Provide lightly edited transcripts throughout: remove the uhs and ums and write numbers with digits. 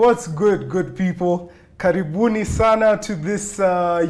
What's good people? Karibuni sana to this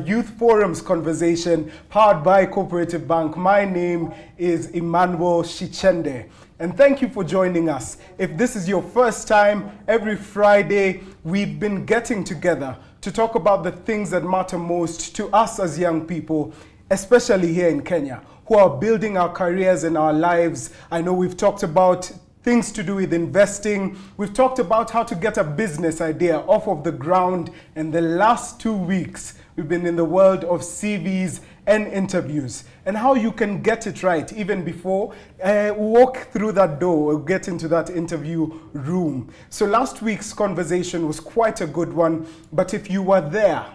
Youth Forums conversation powered by Cooperative Bank. My name is Emmanuel Shichende. And thank you for joining us. If this is your first time, every Friday we've been getting together to talk about the things that matter most to us as young people, especially here in Kenya, who are building our careers and our lives. I know we've talked about things to do with investing. We've talked about how to get a business idea off of the ground. And the last 2 weeks, we've been in the world of CVs and interviews and how you can get it right even before walk through that door or get into that interview room. So last week's conversation was quite a good one, but if you were there,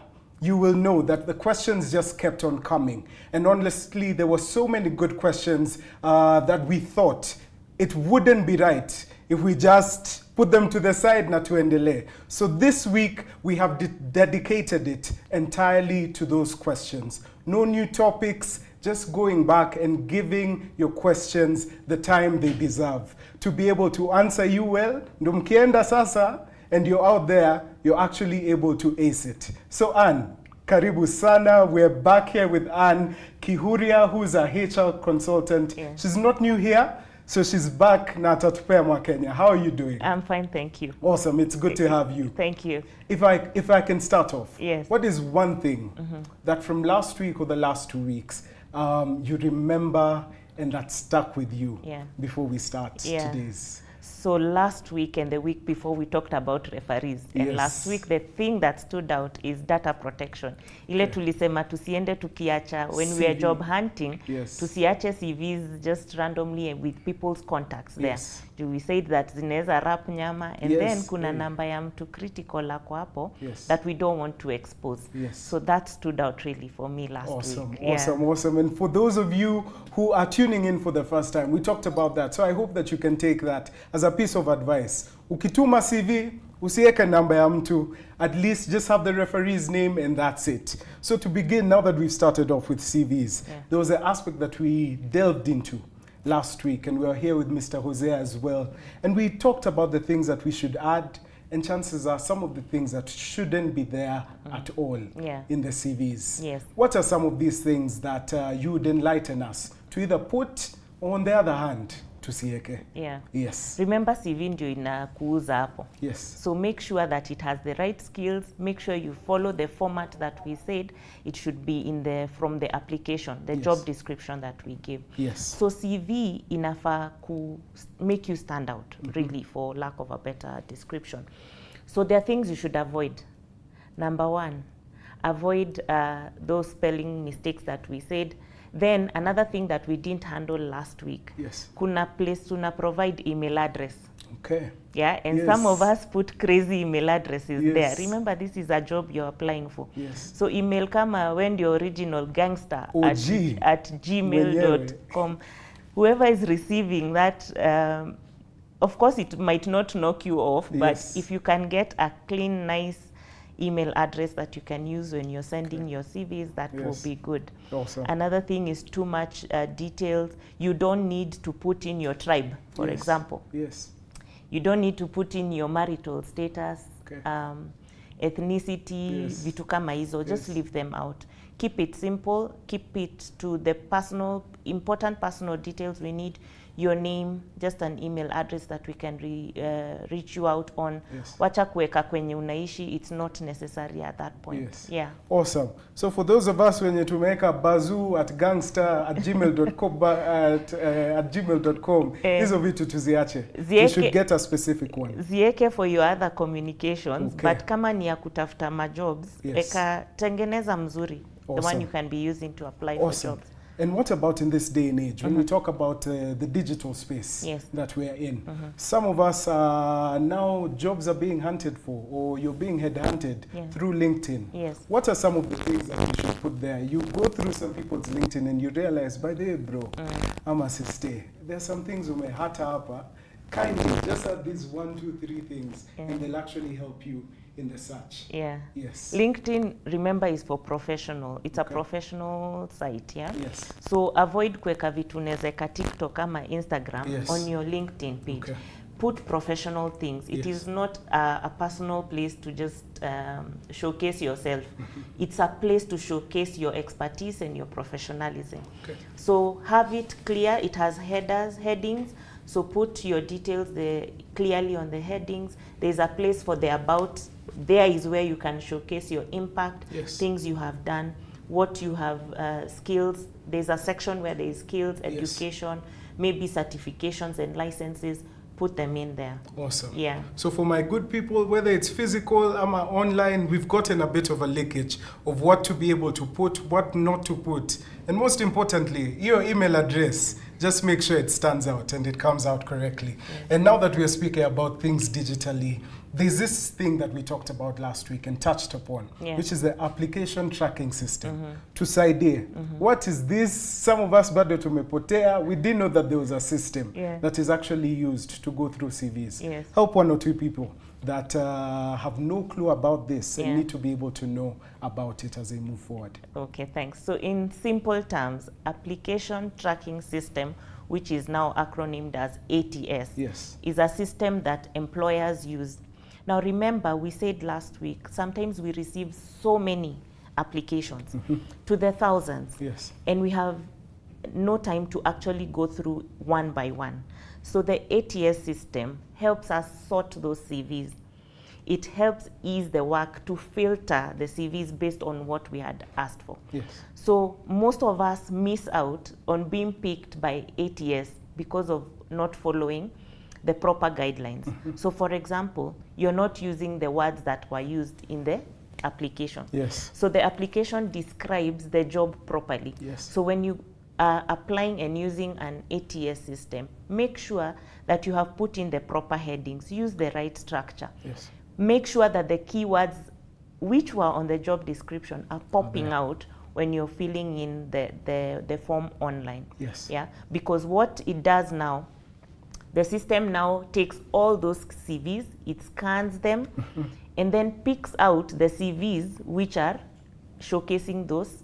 you will know that the questions just kept on coming. And honestly, there were so many good questions that we thought it wouldn't be right if we just put them to the side na tuendelee. So this week, we have dedicated it entirely to those questions. No new topics, just going back and giving your questions the time they deserve. To be able to answer you well, ndo mkienda sasa, and you're out there, you're actually able to ace it. So Anne, karibu sana. We're back here with Anne Kihuria, who's a HR consultant. Yeah. She's not new here. So she's back na atatupea mwa Kenya. How are you doing? I'm fine, thank you. Awesome, it's good to have you. Thank you. If I can start off. Yes. What is one thing that from last week or the last 2 weeks you remember and that stuck with you before we start today's? So last week and the week before we talked about referees. And last week the thing that stood out is data protection. Ile tulisema tusiende tukiacha when we are job hunting, tusiache CVs just randomly with people's contacts there. We said that zinaweza rap nyama and then kuna namba ya mtu critical lako hapo that we don't want to expose. So that stood out really for me last week. Awesome. And for those of you who are tuning in for the first time, we talked about that. So I hope that you can take that as a piece of advice. Ukituma CV, usiweke namba ya mtu, at least just have the referee's name and that's it. So to begin, now that we've started off with CVs, there was an aspect that we delved into last week, and we are here with Mr. Jose as well. And we talked about the things that we should add, and chances are some of the things that shouldn't be there at all in the CVs. What are some of these things that you would enlighten us to either put or on the other hand, tusieke? Remember CV ndio inakuuza hapo. So make sure that it has the right skills. Make sure you follow the format that we said. It should be in from the application, the job description that we give. So CV inafaa ku make you stand out, really, for lack of a better description. So there are things you should avoid. Number one, avoid those spelling mistakes that we said. Then another thing that we didn't handle last week, kuna place tuna provide email address. And some of us put crazy email addresses there. Remember, this is a job you're applying for. So email kama when the original gangster at gmail.com. Whoever is receiving that, of course it might not knock you off, but if you can get a clean, nice email address that you can use when you're sending your CVs, that will be good. Another thing is too much details. You don't need to put in your tribe, for example. You don't need to put in your marital status, ethnicity, vitu kama hizo. Just leave them out. Keep it simple. Keep it to the important personal details we need. Your name, just an email address that we can reach you out on. Wacha kuweka kwenye unaishi, it's not necessary at that point. Awesome. So for those of us wenye tumeweka bazoo at gangster@gmail.com, hizo vitu tuziache. You should get a specific one. Zieke for your other communications, but kama ni ya kutafuta majobs, tengeneza mzuri. The one you can be using to apply for jobs. And what about in this day and age, when we talk about the digital space that we are in? Some of us now jobs are being hunted for, or you're being headhunted through LinkedIn. What are some of the things that you should put there? You go through some people's LinkedIn and you realize, by the way, bro, I'm a sister. There's some things you may hata hapa. Kindly just add these 1, 2, 3 things, and they'll actually help you in the search. LinkedIn, remember, is for professional. It's a professional site, So avoid kuweka vitu nezeka TikTok ama Instagram on your LinkedIn page. put professional things. It is not a personal place to just showcase yourself. It's a place to showcase your expertise and your professionalism. So have it clear. It has headings. So put your details there clearly on the headings. There's a place for the about. There is where you can showcase your impact, things you have done, what you have, skills. There's a section where there is skills, education, maybe certifications and licenses. Put them in there. Awesome. Yeah. So for my good people, whether it's physical or online, we've gotten a bit of a leakage of what to be able to put, what not to put. And most importantly, your email address, just make sure it stands out and it comes out correctly. And now that we are speaking about things digitally, there's this thing that we talked about last week and touched upon, which is the application tracking system. Tusaidie. What is this? Some of us bado tumepotea. We didn't know that there was a system that is actually used to go through CVs. Help one or two people that have no clue about this and need to be able to know about it as they move forward. Okay, thanks. So in simple terms, application tracking system, which is now acronymed as ATS, is a system that employers use. Now remember, we said last week, sometimes we receive so many applications to the thousands, and we have no time to actually go through one by one. So the ATS system helps us sort those CVs. It helps ease the work to filter the CVs based on what we had asked for. So most of us miss out on being picked by ATS because of not following the proper guidelines. So for example, you're not using the words that were used in the application. So the application describes the job properly. So when you are applying and using an ATS system, make sure that you have put in the proper headings, use the right structure. Make sure that the keywords which were on the job description are popping out when you're filling in the form online. Because what it does now, the system now takes all those CVs, it scans them, and then picks out the CVs which are showcasing those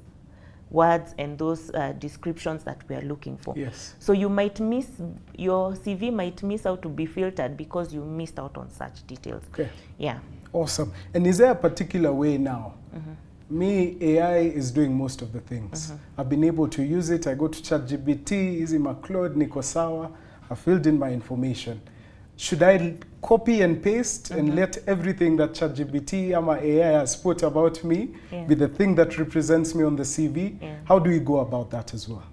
words and those descriptions that we are looking for. So you might miss, your CV might miss out to be filtered because you missed out on such details. Awesome. And is there a particular way now? Me, AI is doing most of the things. I've been able to use it. I go to ChatGPT, easy McCloud, Niko Sawa. I filled in my information. Should I copy and paste and let everything that ChatGPT or my AI has put about me be the thing that represents me on the CV? How do we go about that as well?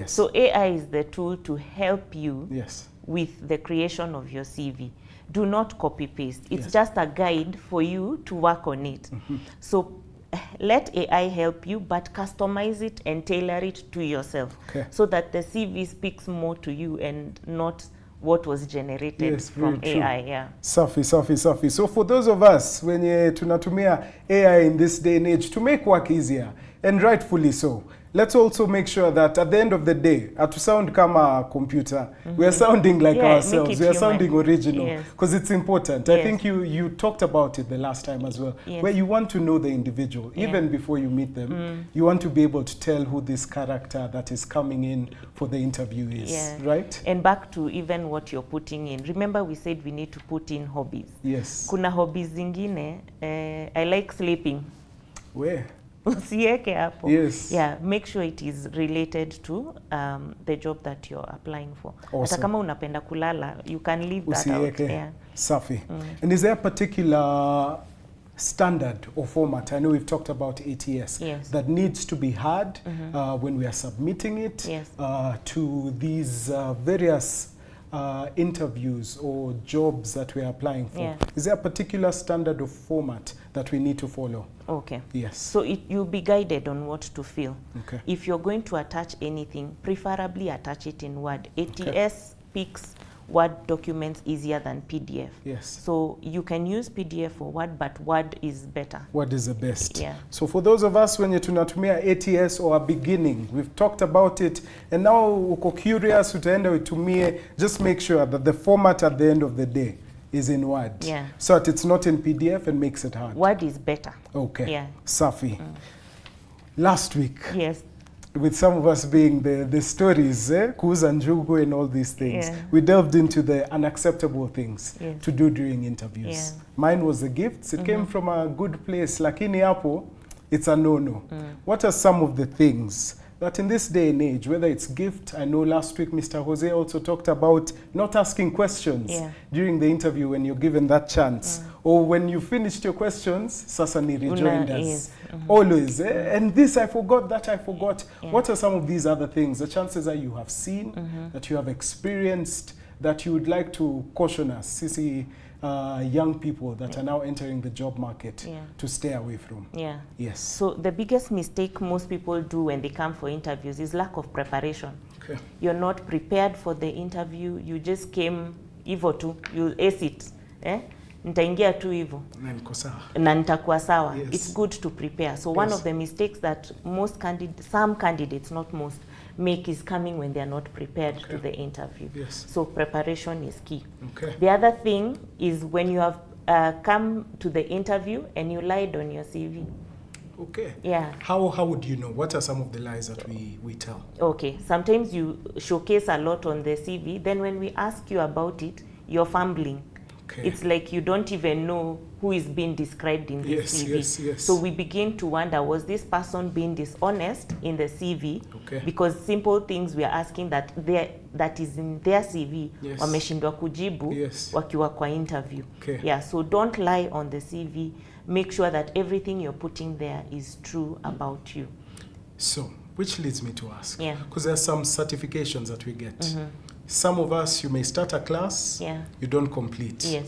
So AI is the tool to help you with the creation of your CV. Do not copy paste. It's just a guide for you to work on it. So let AI help you, but customize it and tailor it to yourself so that the CV speaks more to you and not what was generated from AI. Safi. So for those of us, when tunatumia AI in this day and age to make work easier, and rightfully so, let's also make sure that at the end of the day, to sound kama computer, we are sounding like ourselves. We are sounding original because it's important. I think you talked about it the last time as well, where you want to know the individual even before you meet them. You want to be able to tell who this character that is coming in for the interview is, right? And back to even what you're putting in. Remember, we said we need to put in hobbies. Kuna hobbies zingine. I like sleeping. Where? Make sure it is related to the job that you're applying for. Hata kama unapenda kulala, you can leave that out. Safi. And is there a particular standard or format? I know we've talked about ATS that needs to be had when we are submitting it to these various interviews or jobs that we are applying for. Is there a particular standard of format that we need to follow? So you'll be guided on what to fill. If you're going to attach anything, preferably attach it in Word. ATS picks Word documents easier than PDF. So you can use PDF or Word, but Word is better. Word is the best. So for those of us when you're tunatumia ATS or a beginning, we've talked about it, and now uko curious utaenda utumie, just make sure that the format at the end of the day is in Word. So that it's not in PDF and makes it hard. Word is better. Safi. Last week, with some of us being the stories, Kuza and Njugu and all these things, we delved into the unacceptable things to do during interviews. Mine was the gifts. It came from a good place. Lakini hapo, it's a no-no. What are some of the things that in this day and age, whether it's gift, I know last week Mr. Jose also talked about not asking questions during the interview when you're given that chance. Or when you finished your questions, sasa ni rejoined us. Always. And this I forgot, that I forgot. What are some of these other things? The chances are you have seen, that you have experienced, that you would like to caution us, Sisi, young people that are now entering the job market to stay away from? Yes. So the biggest mistake most people do when they come for interviews is lack of preparation. You're not prepared for the interview. You just came hivyo tu. You ace it. Nitaingia tu hivyo na nitakuwa sawa. It's good to prepare. So one of the mistakes that some candidates, not most, make is coming when they are not prepared to the interview. So preparation is key. The other thing is when you have come to the interview and you lied on your CV. How would you know? What are some of the lies that we tell? Sometimes you showcase a lot on the CV, then when we ask you about it, you're fumbling. It's like you don't even know who is being described in the CV. So we begin to wonder, was this person being dishonest in the CV? Because simple things we are asking that is in their CV, wameshindwa kujibu wakiwa kwa interview. So don't lie on the CV. Make sure that everything you're putting there is true about you. So, which leads me to ask, because there are some certifications that we get. Some of us, you may start a class, you don't complete.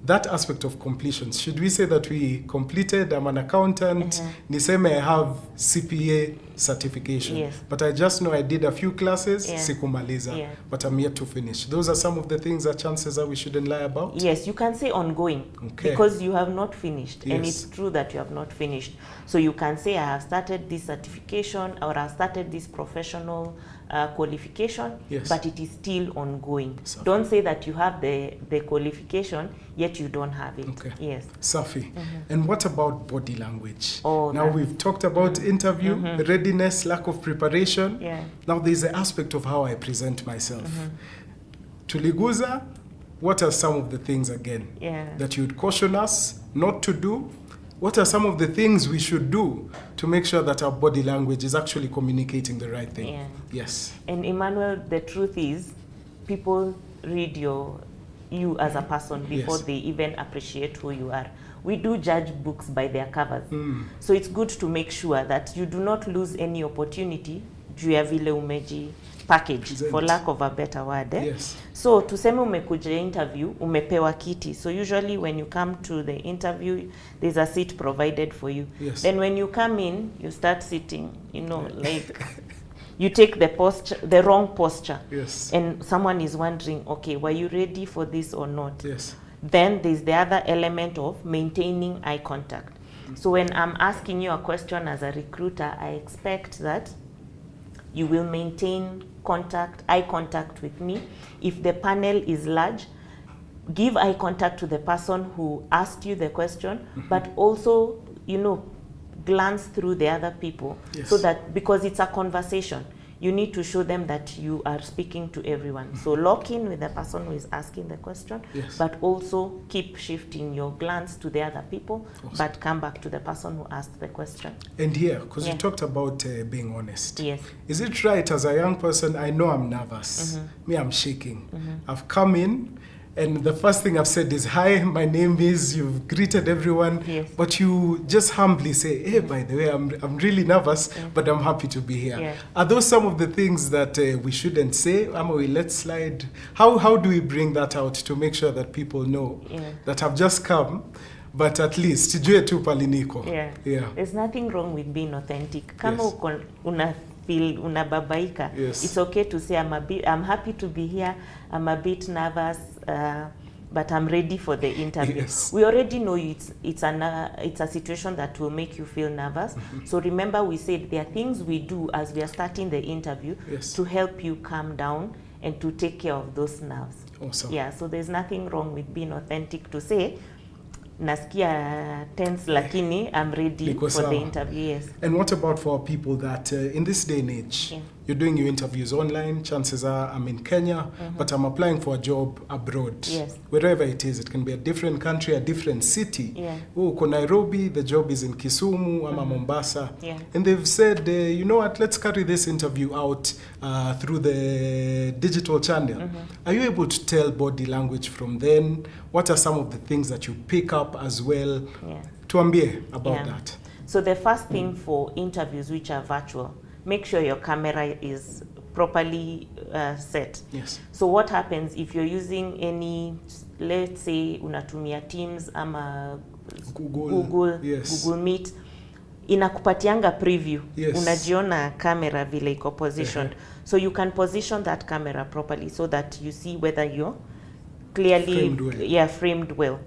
That aspect of completion, should we say that we completed, I'm an accountant, niseme I have CPA certification, but I just know I did a few classes, sikumaliza, but I'm yet to finish. Those are some of the things that chances are we shouldn't lie about? Yes, you can say ongoing, because you have not finished, and it's true that you have not finished. So you can say, I have started this certification, or I have started this professional qualification, but it is still ongoing. Don't say that you have the qualification, yet you don't have it. Safi. And what about body language? Now we've talked about interview, readiness, lack of preparation. Now there's the aspect of how I present myself. Tuliguza, what are some of the things again that you would caution us not to do? What are some of the things we should do to make sure that our body language is actually communicating the right thing? And Emmanuel, the truth is, people read you as a person before they even appreciate who you are. We do judge books by their covers. So it's good to make sure that you do not lose any opportunity juu ya vile umeji package, for lack of a better word. So tuseme umekuja interview, umepewa kiti. So usually when you come to the interview, there's a seat provided for you. Then when you come in, you start sitting, you know, like you take the wrong posture. And someone is wondering, okay, were you ready for this or not? Then there's the other element of maintaining eye contact. So when I'm asking you a question as a recruiter, I expect that you will maintain eye contact with me. If the panel is large, give eye contact to the person who asked you the question, but also, you know, glance through the other people, so that, because it's a conversation, you need to show them that you are speaking to everyone. So lock in with the person who is asking the question, but also keep shifting your glance to the other people, but come back to the person who asked the question. And here, because you talked about being honest. Is it right, as a young person, I know I'm nervous. Me, I'm shaking. I've come in, and the first thing I've said is, hi, my name is, you've greeted everyone, but you just humbly say, hey, by the way, I'm really nervous, but I'm happy to be here. Are those some of the things that we shouldn't say? We let slide? How do we bring that out to make sure that people know that I've just come, but at least, tujue tu paliniko? There's nothing wrong with being authentic. Kama feel unababaika, it's okay to say, I'm happy to be here, I'm a bit nervous, but I'm ready for the interview. We already know it's a situation that will make you feel nervous. So remember, we said there are things we do as we are starting the interview to help you calm down and to take care of those nerves. So there's nothing wrong with being authentic to say, nasikia tense lakini I'm ready for the interview. Yes. And what about for people that in this day and age, you're doing your interviews online, chances are I'm in Kenya, but I'm applying for a job abroad. Yes. Wherever it is, it can be a different country, a different city. Yeah. Oh, Nairobi, the job is in Kisumu, ama Mombasa. Yeah. And they've said, you know what, let's carry this interview out through the digital channel. Are you able to tell body language from then? What are some of the things that you pick up as well? Yeah. Tuambie about that. So the first thing for interviews which are virtual, make sure your camera is properly set. Yes. So what happens if you're using any, let's say unatumia Teams ama Google Meet, inakupatianga preview. Unajiona camera vile iko positioned. So you can position that camera properly so that you see whether you're clearly framed well.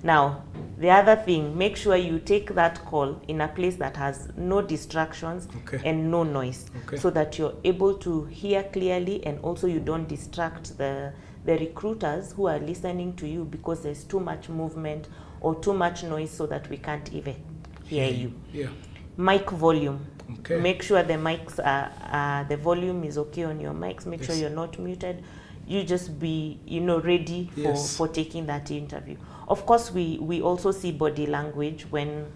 Now, the other thing, make sure you take that call in a place that has no distractions and no noise, so that you're able to hear clearly, and also you don't distract the recruiters who are listening to you because there's too much movement or too much noise so that we can't even hear you. Yeah. Mic volume. Make sure the mics are the volume is okay on your mics. Make sure you're not muted. You just be, ready for taking that interview. Of course, we also see body language when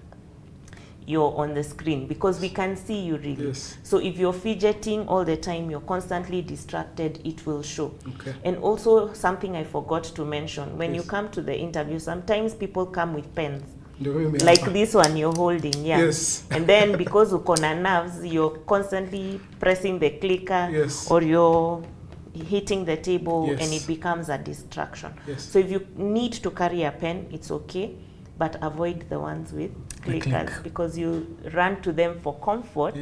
you're on the screen, because we can see you really. So if you're fidgeting all the time, you're constantly distracted, it will show. And also something I forgot to mention, when you come to the interview, sometimes people come with pens. Like this one you're holding, and then because uko na nerves, you're constantly pressing the clicker, or you're hitting the table, and it becomes a distraction. So if you need to carry a pen, it's okay, but avoid the ones with clickers, because you run to them for comfort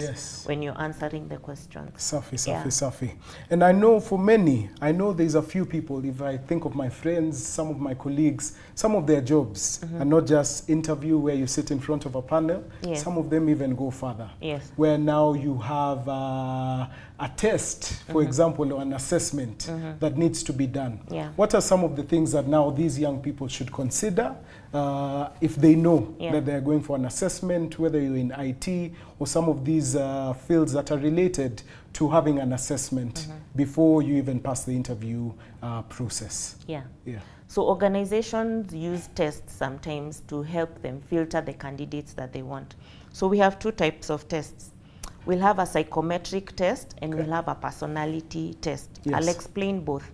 when you're answering the questions. Safi. And I know for many, there's a few people, if I think of my friends, some of my colleagues, some of their jobs are not just interview where you sit in front of a panel. Some of them even go further, where now you have a test, for example, or an assessment that needs to be done. What are some of the things that now these young people should consider if they know that they're going for an assessment, whether you're in IT or some of these fields that are related to having an assessment before you even pass the interview process? So organizations use tests sometimes to help them filter the candidates that they want. So we have two types of tests. We'll have a psychometric test and we'll have a personality test. I'll explain both.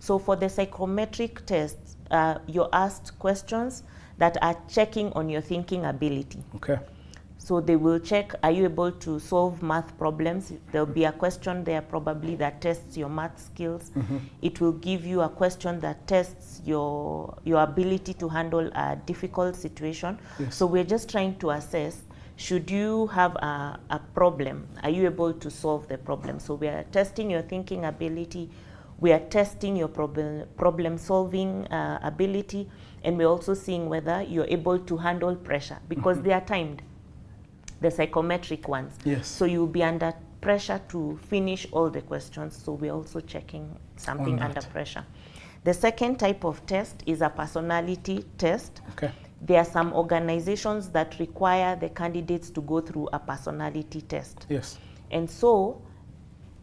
So for the psychometric test, you're asked questions that are checking on your thinking ability. So they will check, are you able to solve math problems? There'll be a question there probably that tests your math skills. It will give you a question that tests your ability to handle a difficult situation. So we're just trying to assess, should you have a problem, are you able to solve the problem? So we are testing your thinking ability, we are testing your problem solving ability, and we're also seeing whether you're able to handle pressure, because they are timed, the psychometric ones. So you'll be under pressure to finish all the questions. So we're also checking something under pressure. The second type of test is a personality test. There are some organizations that require the candidates to go through a personality test. And so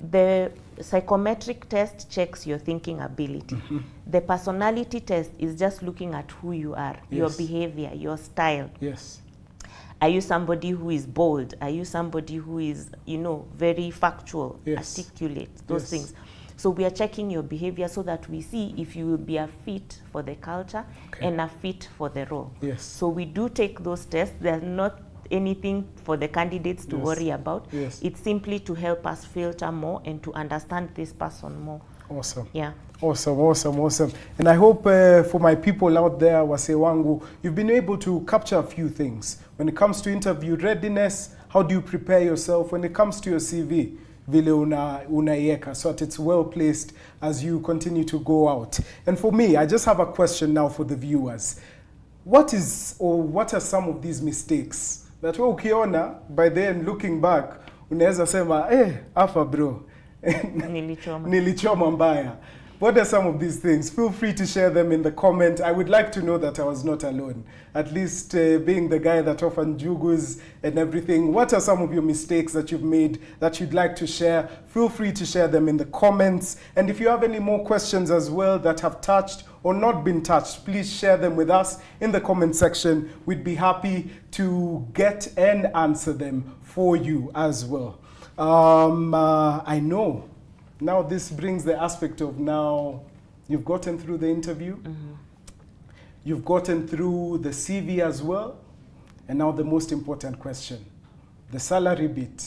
the psychometric test checks your thinking ability. The personality test is just looking at who you are, your behavior, your style. Are you somebody who is bold? Are you somebody who is, very factual, articulate, those things? So we are checking your behavior so that we see if you will be a fit for the culture and a fit for the role. So we do take those tests. There's not anything for the candidates to worry about. It's simply to help us filter more and to understand this person more. Awesome. And I hope for my people out there, wase wangu, you've been able to capture a few things. When it comes to interview readiness, how do you prepare yourself? When it comes to your CV, vile unaiweka, so that it's well placed as you continue to go out. And for me, I just have a question now for the viewers. What are some of these mistakes that wewe ukiona by then looking back unaweza sema afa bro nilichoma mbaya? What are some of these things? Feel free to share them in the comment. I would like to know that I was not alone. At least being the guy that often jugus and everything. What are some of your mistakes that you've made that you'd like to share? Feel free to share them in the comments. And if you have any more questions as well that have touched or not been touched, please share them with us in the comment section. We'd be happy to get and answer them for you as well. I know. Now this brings the aspect of now you've gotten through the interview, you've gotten through the CV as well, and now the most important question, the salary bit,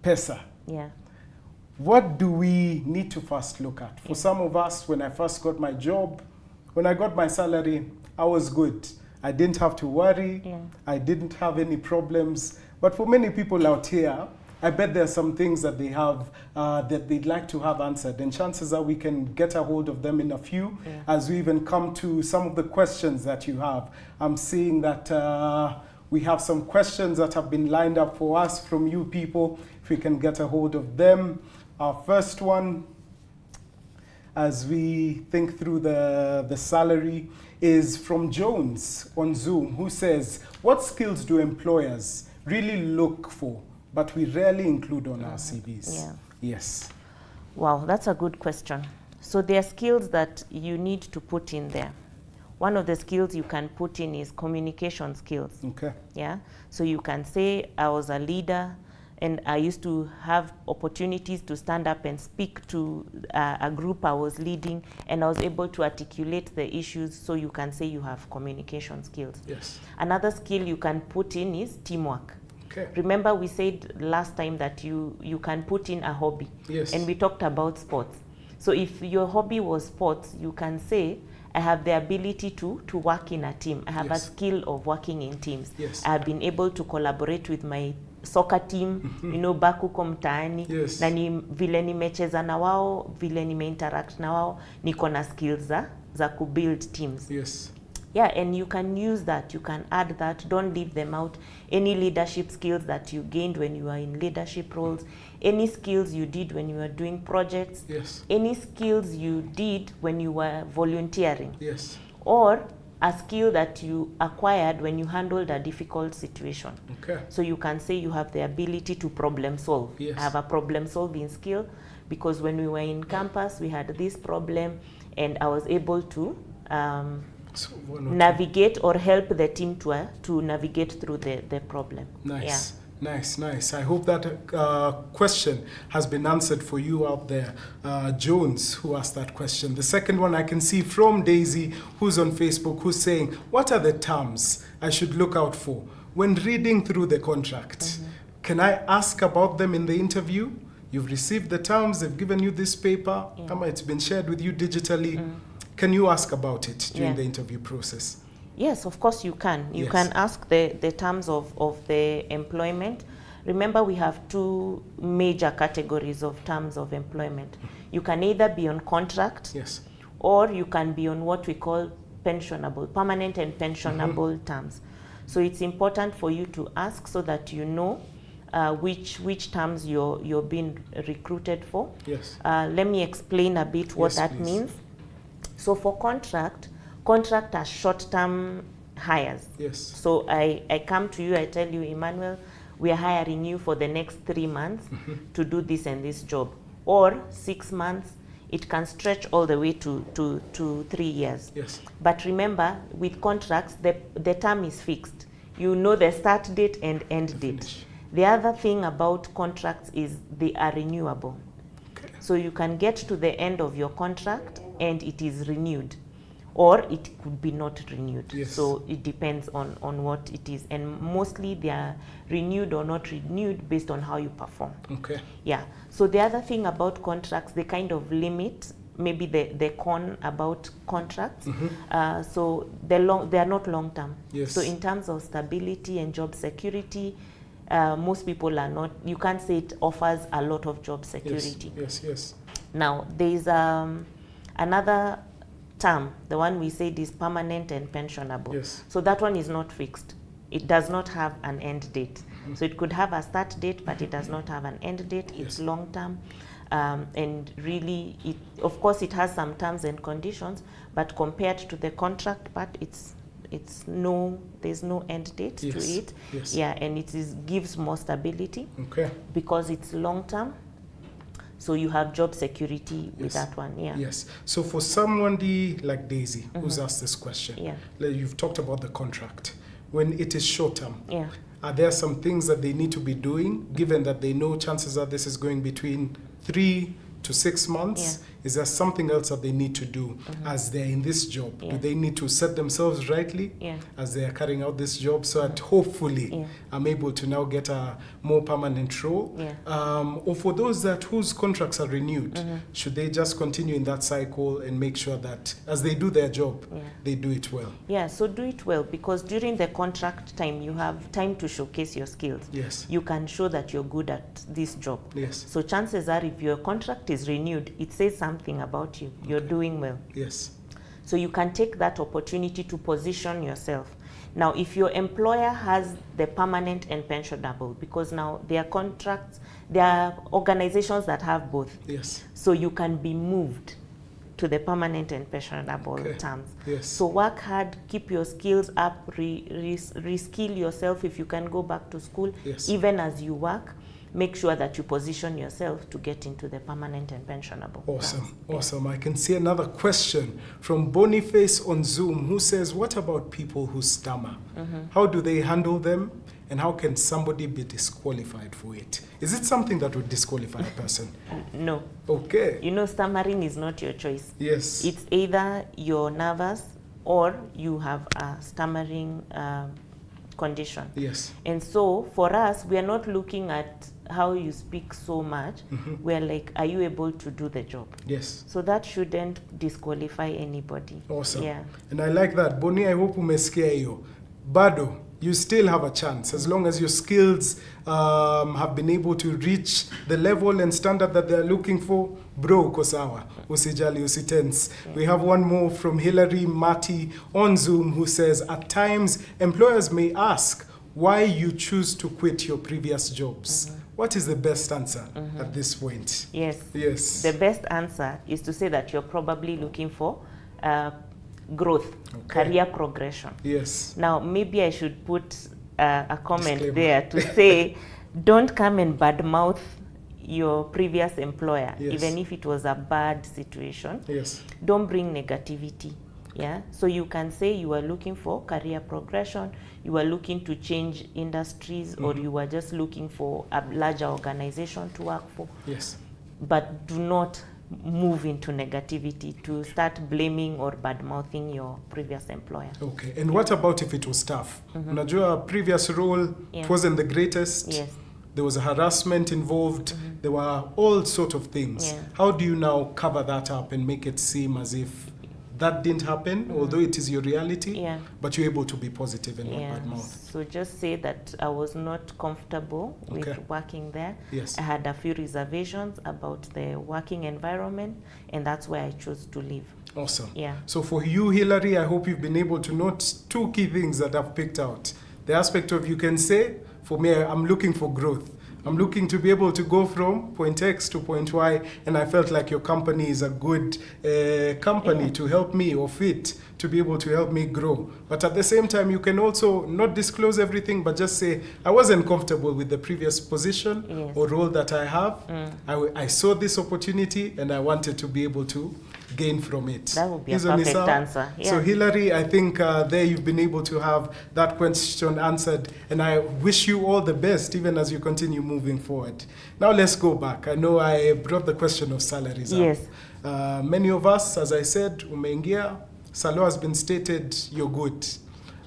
pesa. Yeah. What do we need to first look at? For some of us, when I first got my job, when I got my salary, I was good. I didn't have to worry. Yeah. I didn't have any problems. But for many people out here, I bet there are some things that they have that they'd like to have answered. And chances are we can get a hold of them in a few as we even come to some of the questions that you have. I'm seeing that we have some questions that have been lined up for us from you people. If we can get a hold of them. Our first one, as we think through the salary, is from Jones on Zoom, who says, what skills do employers really look for, but we rarely include on our CVs? Yeah. Yes. Wow, that's a good question. So there are skills that you need to put in there. One of the skills you can put in is communication skills. Okay. Yeah. So you can say, I was a leader and I used to have opportunities to stand up and speak to a group I was leading, and I was able to articulate the issues, so you can say you have communication skills. Yes. Another skill you can put in is teamwork. Okay. Remember we said last time that you can put in a hobby. Yes. And we talked about sports. So if your hobby was sports, you can say, I have the ability to work in a team. I have a skill of working in teams. Yes. I have been able to collaborate with my soccer team, you know, back huko mtaani. Yes. Na ni vile nimecheza na wao, vile nimeinteract na wao, niko na skills za kubuild teams. Yes. Yeah, and you can use that, you can add that, don't leave them out. Any leadership skills that you gained when you were in leadership roles, any skills you did when you were doing projects, Yes. any skills you did when you were volunteering, Yes. or a skill that you acquired when you handled a difficult situation. Okay. So you can say you have the ability to problem solve. Yes. I have a problem solving skill because when we were in campus, we had this problem and I was able to navigate or help the team to navigate through the problem. Nice. Yeah. Nice, nice. I hope that question has been answered for you out there. Jones, who asked that question. The second one I can see from Daisy, who's on Facebook, who's saying, what are the terms I should look out for when reading through the contract? Can I ask about them in the interview? You've received the terms, they've given you this paper, it's been shared with you digitally. Can you ask about it during the interview process? Yes, of course you can. You can ask the terms of the employment. Remember, we have two major categories of terms of employment. You can either be on contract, or you can be on what we call pensionable, permanent and pensionable terms. So it's important for you to ask so that you know which terms you're being recruited for. Yes. Let me explain a bit what that means. So for contract are short-term hires. Yes. So I come to you, I tell you, Emmanuel, we are hiring you for the next 3 months to do this and this job. Or 6 months, it can stretch all the way to 3 years. Yes. But remember, with contracts, the term is fixed. You know the start date and end date. The other thing about contracts is they are renewable. Okay. So you can get to the end of your contract and it is renewed, or it could be not renewed. Yes. So it depends on what it is. And mostly they are renewed or not renewed based on how you perform. Okay. Yeah. So the other thing about contracts, they kind of limit maybe the con about contracts. So they are not long term. Yes. So in terms of stability and job security, most people are not, you can't say it offers a lot of job security. Yes, yes, yes. Now, there is another term, the one we said is permanent and pensionable. Yes. So that one is not fixed. It does not have an end date. So it could have a start date, but it does not have an end date. It's long term. And really, of course, it has some terms and conditions, but compared to the contract part, there's no end date to it. Yes. Yeah, and gives more stability. Okay. Because it's long term. So you have job security with that one. Yeah. Yes. So for somebody like Daisy, who's asked this question, you've talked about the contract. When it is short term, are there some things that they need to be doing, given that they know chances are this is going between 3 to 6 months? Is there something else that they need to do as they're in this job? Do they need to set themselves rightly as they are carrying out this job, so that hopefully I'm able to now get a more permanent role? Or for those whose contracts are renewed, should they just continue in that cycle and make sure that as they do their job, they do it well? Yeah, so do it well, because during the contract time, you have time to showcase your skills. Yes. You can show that you're good at this job. Yes. So chances are, if your contract is renewed, it says something about you. You're doing well. Yes. So you can take that opportunity to position yourself. Now, if your employer has the permanent and pensionable, because now there are contracts, there are organizations that have both. Yes. So you can be moved to the permanent and pensionable terms. Yes. So work hard, keep your skills up, reskill yourself if you can go back to school. Yes. Even as you work, make sure that you position yourself to get into the permanent and pensionable. Awesome, awesome. I can see another question from Boniface on Zoom, who says, what about people who stammer? How do they handle them, and how can somebody be disqualified for it? Is it something that would disqualify a person? No. Okay. You know, stammering is not your choice. Yes. It's either you're nervous or you have a stammering condition. Yes. And so for us, we are not looking at how you speak so much. We're like, are you able to do the job? Yes. So that shouldn't disqualify anybody. Awesome. Yeah. And I like that. Boni, I hope umesikia hiyo. Bado, you still have a chance as long as your skills have been able to reach the level and standard that they're looking for. Bro, uko sawa. Usijali, usitense. We have one more from Hilary Mati on Zoom, who says, at times, employers may ask why you choose to quit your previous jobs. What is the best answer at this point? Yes. Yes. The best answer is to say that you're probably looking for growth, career progression. Yes. Now, maybe I should put a comment Disclaimer. there to say, don't come and badmouth your previous employer, even if it was a bad situation. Yes. Don't bring negativity. Yeah. So you can say you are looking for career progression, you are looking to change industries, or you are just looking for a larger organization to work for. Yes. But do not move into negativity to start blaming or bad-mouthing your previous employer. Okay. And what about if it was tough? Unajua previous role, it wasn't the greatest. Yes. There was a harassment involved. There were all sort of things. Yeah. How do you now cover that up and make it seem as if that didn't happen, although it is your reality, but you're able to be positive and not badmouth? So just say that I was not comfortable with working there. Yes. I had a few reservations about the working environment, and that's why I chose to leave. Awesome. Yeah. So for you, Hilary, I hope you've been able to note two key things that I've picked out. The aspect of, you can say, for me, I'm looking for growth. I'm looking to be able to go from point X to point Y, and I felt like your company is a good company to help me, or fit to be able to help me grow. But at the same time, you can also not disclose everything, but just say, I wasn't comfortable with the previous position or role that I have. I saw this opportunity, and I wanted to be able to gain from it. That would be a perfect answer. Yeah. So Hilary, I think there you've been able to have that question answered, and I wish you all the best even as you continue moving forward. Now let's go back. I know I brought the question of salaries up. Many of us, as I said, umeingia, Salo has been stated, you're good.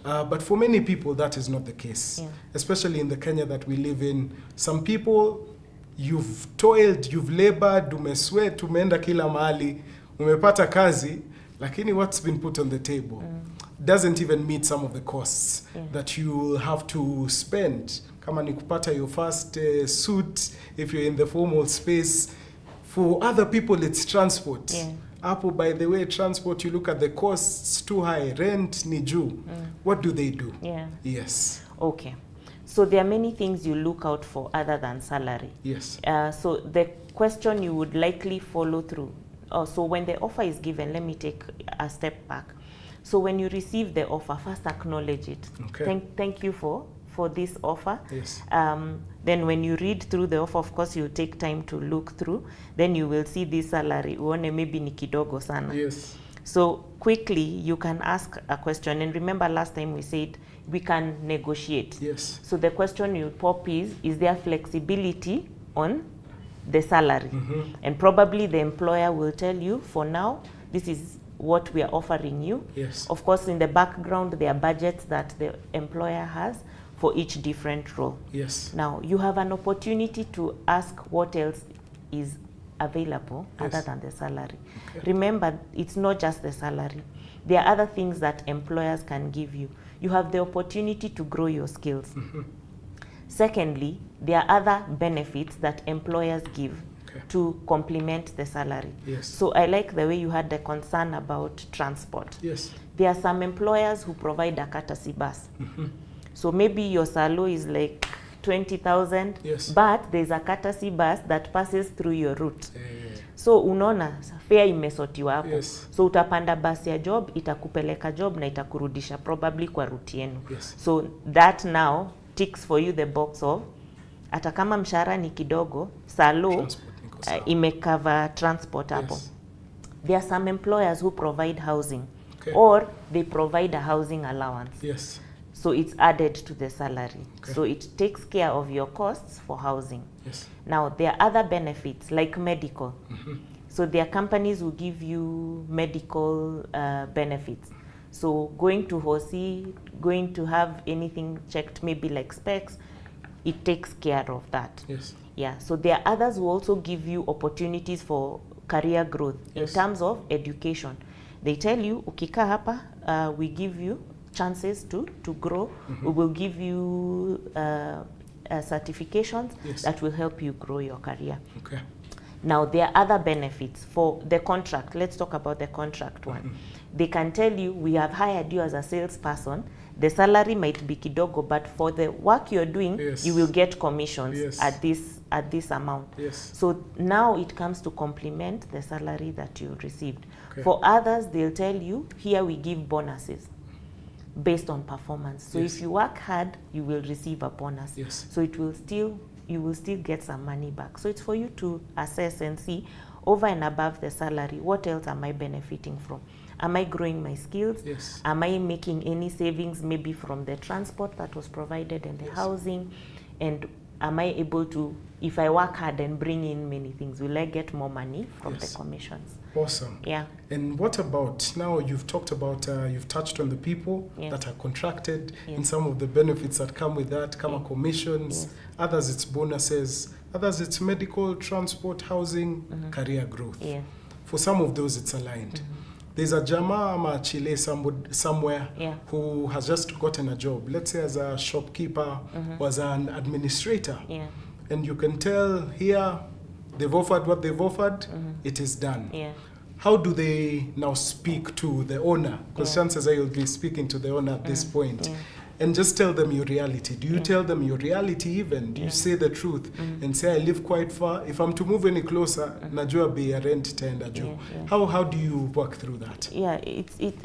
But for many people, that is not the case, especially in the Kenya that we live in. Some people, you've toiled, you've labored, umesweat, umeenda kila mahali, umepata kazi, lakini what's been put on the table doesn't even meet some of the costs that you will have to spend. Kama ni kupata your first suit, if you're in the formal space. For other people, it's transport. Apple, by the way, transport, you look at the costs, too high, rent, ni juu. What do they do? Yes. Okay. So there are many things you look out for other than salary. Yes. So the question you would likely follow through. So when the offer is given, let me take a step back. So when you receive the offer, first acknowledge it. Okay. Thank you for this offer. Yes. Then when you read through the offer, of course, you take time to look through. Then you will see this salary. Uone maybe ni kidogo sana. Yes. So quickly, you can ask a question. And remember last time we said we can negotiate. Yes. So the question you pop is there flexibility on the salary? And probably the employer will tell you, for now, this is what we are offering you. Yes. Of course, in the background, there are budgets that the employer has for each different role. Yes. Now, you have an opportunity to ask what else is available other than the salary. Okay. Remember, it's not just the salary. There are other things that employers can give you. You have the opportunity to grow your skills. Secondly, there are other benefits that employers give to complement the salary. Yes. So I like the way you had the concern about transport. Yes. There are some employers who provide a courtesy bus. So maybe your salary is like 20,000, yes, but there's a courtesy bus that passes through your route. So unaona fare imesotiwa hapo. Yes. So utapanda basi ya job, itakupeleka job na itakurudisha probably kwa route yenu. Yes. So that now ticks for you the box of hata kama mshahara ni kidogo, salo imecover transport hapo. Yes. There are some employers who provide housing, or they provide a housing allowance. Yes. So it's added to the salary. So it takes care of your costs for housing. Yes. Now, there are other benefits like medical. So there are companies who give you medical benefits. So going to Hosi, going to have anything checked, maybe like specs, it takes care of that. Yes. Yeah. So there are others who also give you opportunities for career growth in terms of education. They tell you, ukika hapa, we give you chances to grow. We will give you certifications that will help you grow your career. Okay. Now, there are other benefits for the contract. Let's talk about the contract one. They can tell you, we have hired you as a salesperson. The salary might be kidogo, but for the work you're doing, you will get commissions at this amount. So now it comes to complement the salary that you received. For others, they'll tell you, here we give bonuses based on performance. So if you work hard, you will receive a bonus. So it will you will still get some money back. So it's for you to assess and see, over and above the salary, what else am I benefiting from? Am I growing my skills? Am I making any savings maybe from the transport that was provided and the housing? And am I able to, if I work hard and bring in many things, will I get more money from the commissions? Awesome. Yeah. And what about, now you've talked about, you've touched on the people that are contracted and some of the benefits that come with that, come commissions, others it's bonuses, others it's medical, transport, housing, career growth. For some of those it's aligned. There's a Jama ama Chile somewhere who has just gotten a job, let's say as a shopkeeper, was an administrator. And you can tell here, they've offered what they've offered, it is done. How do they now speak to the owner? Because chances are you'll be speaking to the owner at this point. And just tell them your reality. Do you tell them your reality even? Do you say the truth and say, I live quite far? If I'm to move any closer, najua be a rent tender job. How do you work through that? Yeah,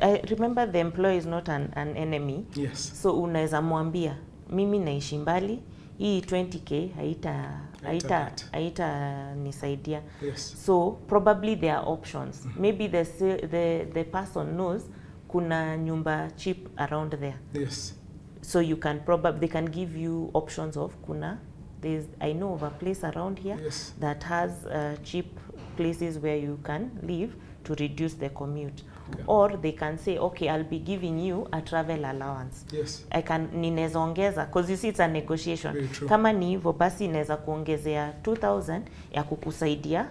I remember the employee is not an enemy. So unaweza mwambia, mimi naishi mbali, hii 20k haita nisaidia. So probably there are options. Maybe the person knows kuna nyumba cheap around there. So you can they can give you options of I know of a place around here that has cheap places where you can live to reduce the commute. Or they can say, okay, I'll be giving you a travel allowance. Ninaweza ongeza, because you see it's a negotiation. Kama ni hivyo basi inaweza kuongezea 2,000 ya kukusaidia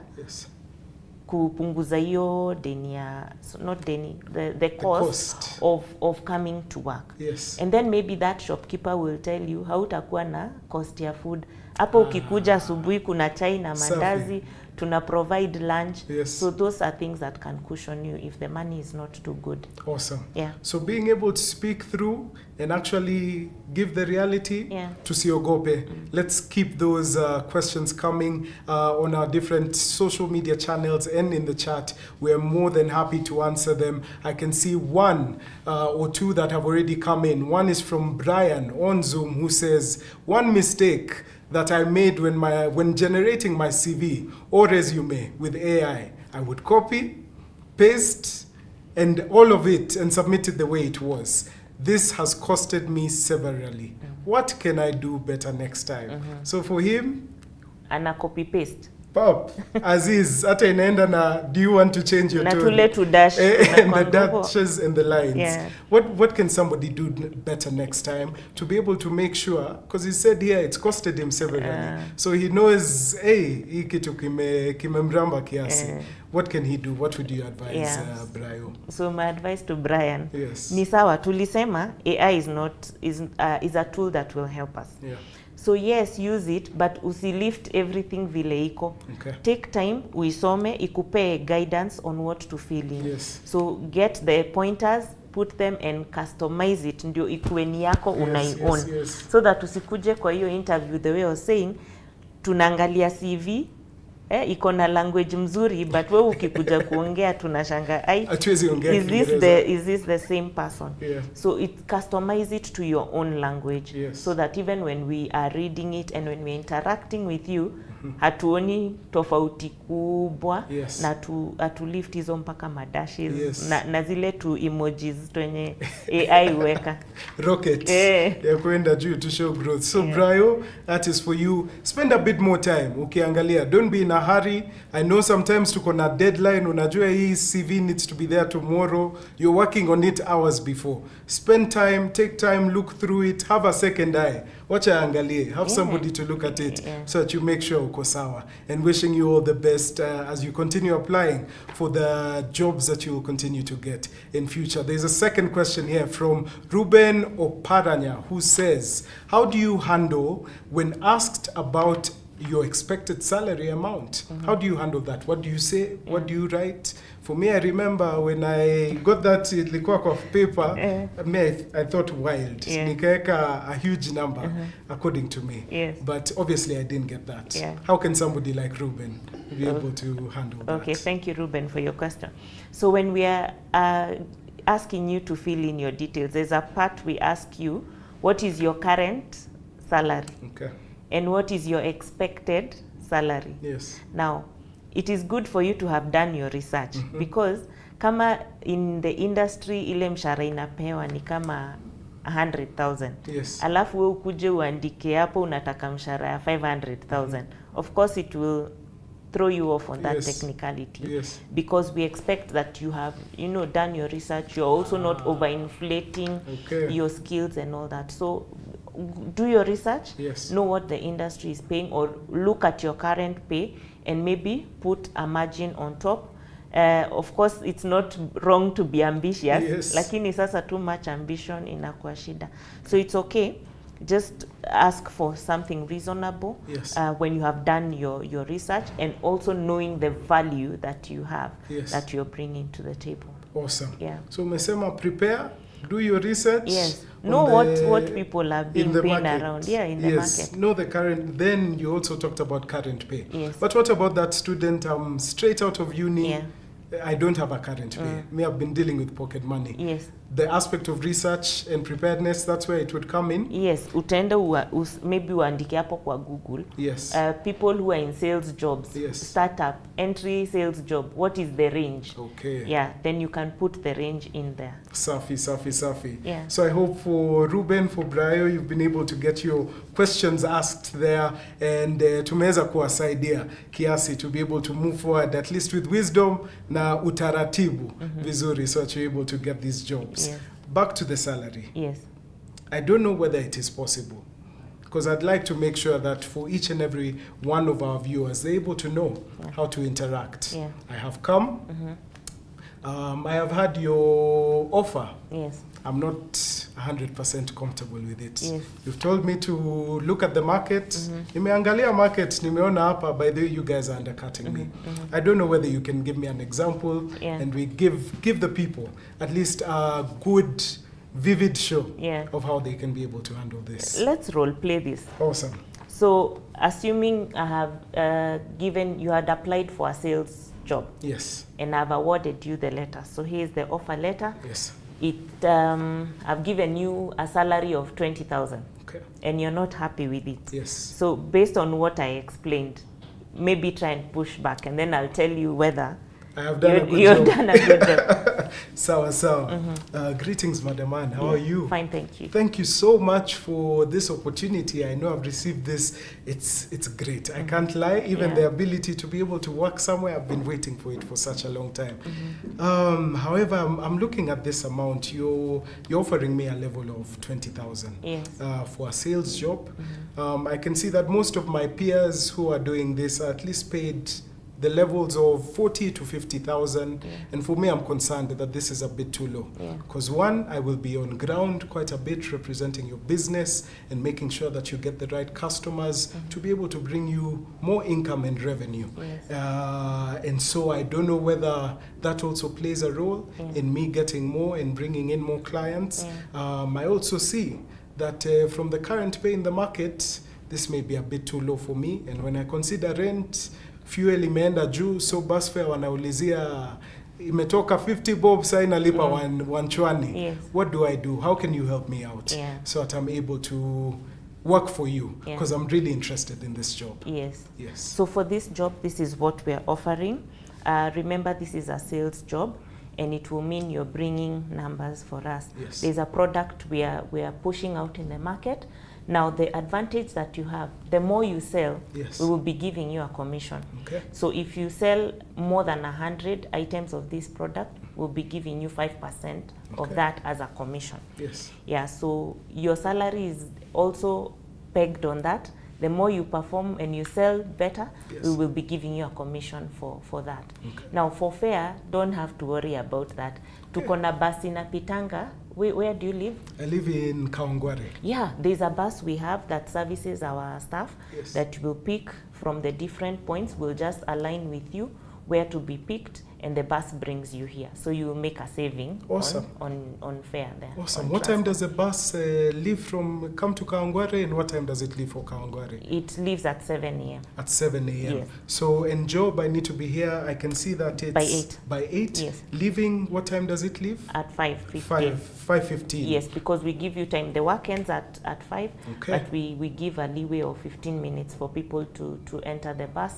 kupunguza hiyo deni ya, not deni, the cost of coming to work. And then maybe that shopkeeper will tell you, hautakuwa na cost ya food Hapo ukikuja asubuhi kuna chai na mandazi, tuna provide lunch. So those are things that can cushion you if the money is not too good. Awesome. Yeah. So being able to speak through and actually give the reality to Siogope. Let's keep those questions coming on our different social media channels and in the chat. We're more than happy to answer them. I can see one or two that have already come in. One is from Brian on Zoom, who says, one mistake that I made when generating my CV or resume with AI, I would copy, paste, and all of it and submit it the way it was. This has costed me severally. What can I do better next time? So for him, ana copy paste. Pop, Aziz, hata inaenda na, do you want to change your tone? Na tule to dash. And the dashes and the lines. Yeah. What can somebody do better next time to be able to make sure, because he said here it's costed him severally. So he knows, hey, hii kitu kimemramba kiasi. What can he do? What would you advise, Brian? So my advice to Brian, ni sawa, tulisema AI is a tool that will help us. Yeah. So yes, use it, but usilift everything vile iko. Take time, uisome, ikupe guidance on what to fill in. So get the pointers, put them and customize it, ndio ikuwe ni yako unai-own. So that usikuje kwa hiyo interview, the way I was saying, tunaangalia CV, iko na language mzuri, but wewe ukikuja kuongea tunashanga, is this the same person? So customize it to your own language, so that even when we are reading it and when we're interacting with you, hatuoni tofauti kubwa, na atulift hizo mpaka madashes, na zile tu emojis twenye AI weka. Rocket. Ya kuenda juu to show growth. So Brian, that is for you. Spend a bit more time. Ukiangalia, don't be in a hurry. I know sometimes tuko na deadline, unajua hii CV needs to be there tomorrow. You're working on it hours before. Spend time, take time, look through it, have a second eye. Wacha angalie, have somebody to look at it so that you make sure uko sawa. And wishing you all the best as you continue applying for the jobs that you will continue to get in future. There's a second question here from Ruben Oparanya, who says, how do you handle when asked about your expected salary amount? How do you handle that? What do you say? What do you write? For me, I remember when I got that ilikuwa of paper, I thought wild. Nikaeka a huge number, according to me. But obviously I didn't get that. How can somebody like Ruben be able to handle that? Okay, thank you, Ruben, for your question. So when we are asking you to fill in your details, there's a part we ask you, what is your current salary? And what is your expected salary? Now, it is good for you to have done your research, because kama in the industry ile mshahara inapewa ni kama 100,000. Alafu wewe ukuje uandike hapo unataka mshahara ya 500,000. Of course it will throw you off on that technicality, because we expect that you have, done your research. You're also not overinflating your skills and all that. So do your research, know what the industry is paying, or look at your current pay and maybe put a margin on top. Of course, it's not wrong to be ambitious, lakini sasa too much ambition inakuwa shida. So it's okay, just ask for something reasonable when you have done your research, and also knowing the value that you have, that you're bringing to the table. Awesome. So umesema prepare, do your research. Know what people are being paying around. In the market. Know the current. Then you also talked about current pay. But what about that student straight out of uni? I don't have a current pay. Me, I've been dealing with pocket money. The aspect of research and preparedness, that's where it would come in. Utaenda maybe uandike hapo kwa Google. People who are in sales jobs, startup, entry sales job, what is the range? Then you can put the range in there. Safi. So I hope for Ruben, for Brian, you've been able to get your questions asked there, and tumeweza kuwasaidia kiasi to be able to move forward, at least with wisdom na utaratibu vizuri, so that you're able to get these jobs. Back to the salary. I don't know whether it is possible, because I'd like to make sure that for each and every one of our viewers, they're able to know how to interact. I have come, I have had your offer. Yes. I'm not 100% comfortable with it. Yes. You've told me to look at the market. Nimeangalia market, nimeona hapa, by the way, you guys are undercutting me. I don't know whether you can give me an example and we give the people at least a good, vivid show of how they can be able to handle this. Let's role play this. Awesome. So, assuming I have you had applied for a sales job. Yes. And I've awarded you the letter. So here's the offer letter. Yes. I've given you a salary of 20,000. Okay. And you're not happy with it. Yes. So based on what I explained, maybe try and push back, and then I'll tell you whether I have done a good job. You've done a good job. Sawa. Greetings, Madam Ann. How are you? Fine, thank you. Thank you so much for this opportunity. I know I've received this. It's great. I can't lie. Even the ability to be able to work somewhere, I've been waiting for it for such a long time. However, I'm looking at this amount. You're offering me a level of 20,000 for a sales job. I can see that most of my peers who are doing this are at least paid the levels of 40 to 50,000, and for me, I'm concerned that this is a bit too low. Because one, I will be on ground quite a bit representing your business and making sure that you get the right customers to be able to bring you more income and revenue. And so I don't know whether that also plays a role in me getting more and bringing in more clients. I also see that from the current pay in the market, this may be a bit too low for me. And when I consider rent, fuel imeenda juu, so bus fare wanaulizia imetoka 50 bob, sasa inalipa 120. What do I do? How can you help me out so that I'm able to work for you? Because I'm really interested in this job. Yes. So for this job, this is what we are offering. Remember, this is a sales job, and it will mean you're bringing numbers for us. There's a product we are pushing out in the market. Now, the advantage that you have, the more you sell, we will be giving you a commission. So if you sell more than 100 items of this product, we'll be giving you 5% of that as a commission. So your salary is also pegged on that. The more you perform and you sell better, we will be giving you a commission for that. Now, for fare, don't have to worry about that. Tuko na basi na pitanga. Where do you live? I live in Kaongware. There's a bus we have that services our staff that will pick from the different points. We'll just align with you where to be picked, and the bus brings you here. So you will make a saving on fare there. Awesome. What time does the bus come to Kaongware, and what time does it leave for Kaongware? It leaves at 7 a.m. At 7 a.m. So in job, I need to be here. I can see that it's by 8. By 8? Yes. Leaving, what time does it leave? At 5:15. 5:15. Yes, because we give you time. The work ends at 5, but we give a leeway of 15 minutes for people to enter the bus,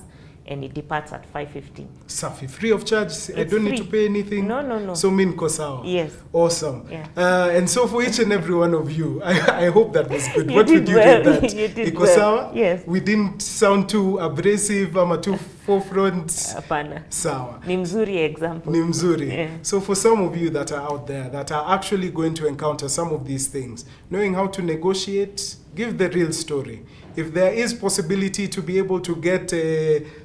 and it departs at 5:15. Safi, free of charge. I don't need to pay anything. No. So mean kosawa. Yes. Awesome. And so for each and every one of you, I hope that was good. What would you well. do that? You did Ikosawa? Yes. We didn't sound too abrasive or too forefront. Apana. Sawa. Ni mzuri example. Ni mzuri. So for some of you that are out there that are actually going to encounter some of these things, knowing how to negotiate, give the real story. If there is possibility to be able to get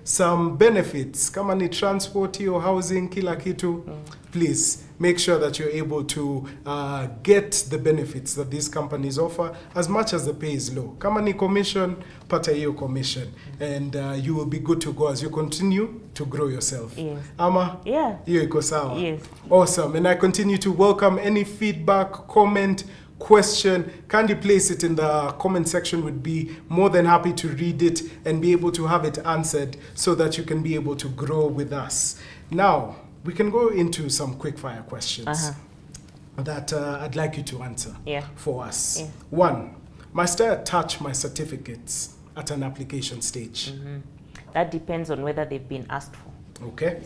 some benefits, kama ni transport or housing, kila kitu, please make sure that you're able to get the benefits that these companies offer as much as the pay is low. Kama ni commission, pata hiyo commission, and you will be good to go as you continue to grow yourself. Ama? Hiyo iko sawa? Awesome. And I continue to welcome any feedback, comment, question. Kindly place it in the comment section. Would be more than happy to read it and be able to have it answered so that you can be able to grow with us. Now, we can go into some quickfire questions that I'd like you to answer for us. One, must I attach my certificates at an application stage? That depends on whether they've been asked for.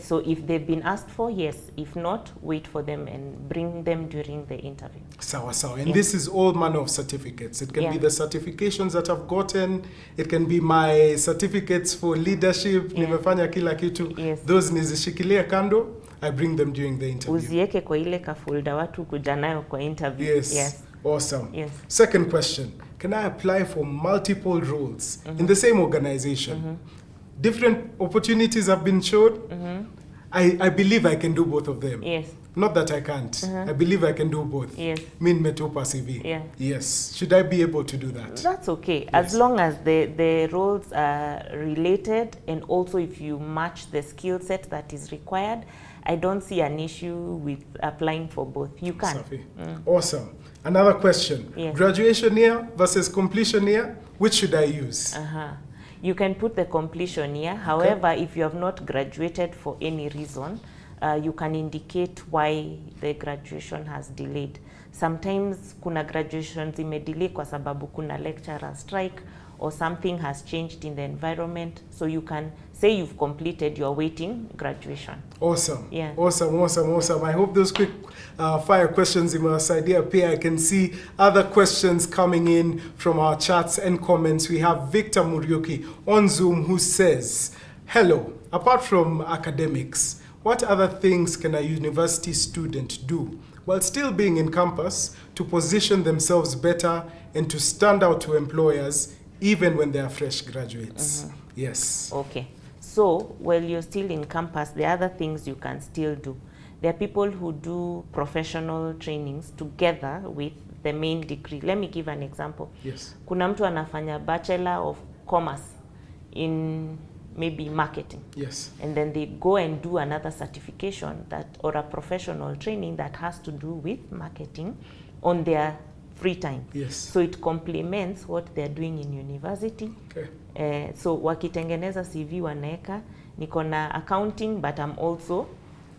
So if they've been asked for, yes. If not, wait for them and bring them during the interview. Sawa. And this is all manner of certificates. It can be the certifications that I've gotten. It can be my certificates for leadership. Nimefanya kila kitu. Those nizishikilia kando. I bring them during the interview. Uzieke kwa ile kafolda watu kuja nayo kwa interview. Yes. Awesome. Second question. Can I apply for multiple roles in the same organization? Different opportunities have been showed. I believe I can do both of them. Yes. Not that I can't. I believe I can do both. Yes. Mean metupa CV. Yeah. Yes. Should I be able to do that? That's okay. Yes. As long as the roles are related, and also if you match the skill set that is required, I don't see an issue with applying for both. You can. Awesome. Another question. Yes. Graduation year versus completion year, which should I use? You can put the completion year. However, if you have not graduated for any reason, you can indicate why the graduation has delayed. Sometimes kuna graduations imedelay kwa sababu kuna lecturer strike or something has changed in the environment. So you can say you've completed, you're waiting graduation. Awesome. Yeah. Awesome. I hope those quick fire questions in my side appear. I can see other questions coming in from our chats and comments. We have Victor Muriuki on Zoom who says, hello, apart from academics, what other things can a university student do while still being in campus to position themselves better and to stand out to employers even when they are fresh graduates? Yes. Okay. So, while you're still in campus, there are other things you can still do. There are people who do professional trainings together with the main degree. Let me give an example. Yes. Kuna mtu anafanya Bachelor of Commerce in maybe marketing. Yes. And then they go and do another certification or a professional training that has to do with marketing on their free time. Yes. So it complements what they're doing in university. Okay. So wakitengeneza CV wanaeka, niko na accounting, but I'm also